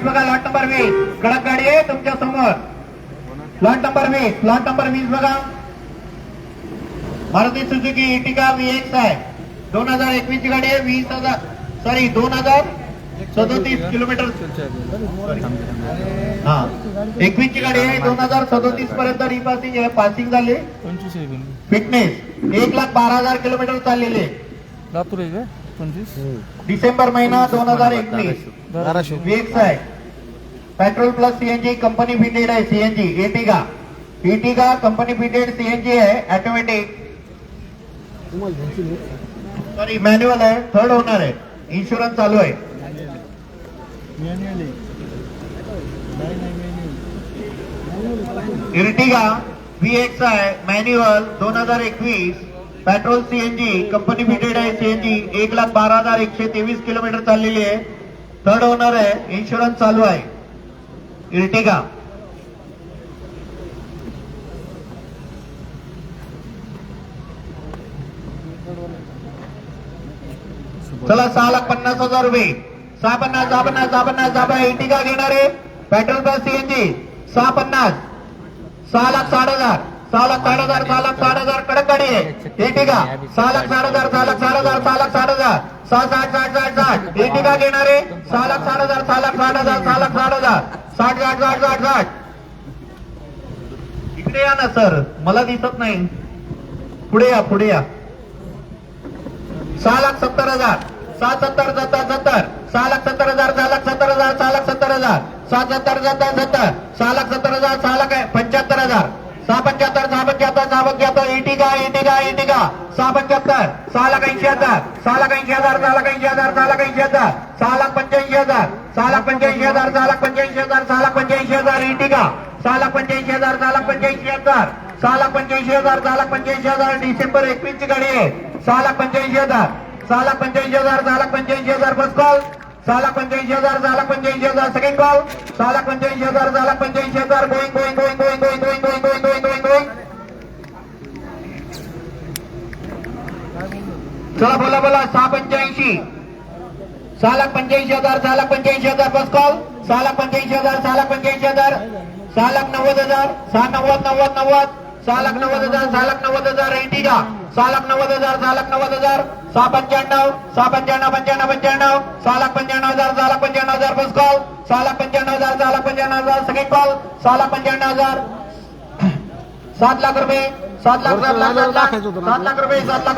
बघा, lot number 20 कडक गाडी आहे तुमच्या समोर. लॉट नंबर 20 बघा, मारुती सुझुकी इटिका VX आहे. 2021 ची गाडी आहे. 2037 किलोमीटर. हा 21 ची गाडी आहे. 2037 पर्यंत रिपासिंग आहे. पासिंग झाली. फिटनेस 1,12,000 किलोमीटर चाललेले. लातूर आहे का 25 डिसेंबर महिना 2021. VX आहे. Petrol plus CNG company fitted आहे. CNG इटिगा कंपनी फिटेड CNG आहे. ऑटोमॅटिक सॉरी मॅन्युअल आहे. थर्ड ओनर आहे. इन्शुरन्स चालू आहे. इर्टिगा VX आहे. Manual 2021. Petrol CNG company fitted आहे. CNG 1,12,123 किलोमीटर चाललेली आहे. थर्ड ओनर आहे. इन्शुरन्स चालू आहे. इर्टिगा चला 6,50,000 रुपये. 6,50,000 इर्टिगा घेणारे. Petrol plus CNG 6,50,000. 6,60,000 कडक गाडी आहे. इर्टिगा 6,60,000 60 इर्टिगा घेणारे. 6,60,000 60 इकडे या ना सर, मला दिसत नाही. पुढे या 6,70,000 6,70,000 6,70,000 6,70,000 6,70,000 6,70,000 6,75,000 6,75,000 इर्टिगा 6,75,000 6,80,000 6,80,000 6,85,000 6,85,000 इर्टिगा 6,85,000 6,85,000 डिसेंबर 21 ची गाडी आहे. 6,85,000 first call. 6,85,000 second call. 6,85,000 going. चला बोला 6,85,000 6,85,000 first call. 6,85,000 6,90,000 6,90,000 Ertiga 6,90,000 6,95,000 6,95,000 first call. 6,95,000 second call. 6,95,000 7 lakh रुपये 7 लाख रुपये 7 लाख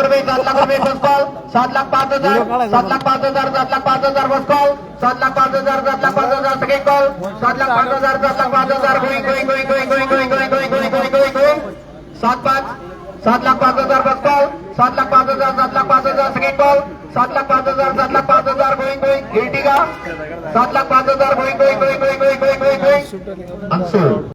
रुपये first call. 7,05,000 first call. 7,05,000 second call. 7,05,000 going 7,05,000 first call. 7,05,000 second call. 7,05,000 going Ertiga 7,05,000 going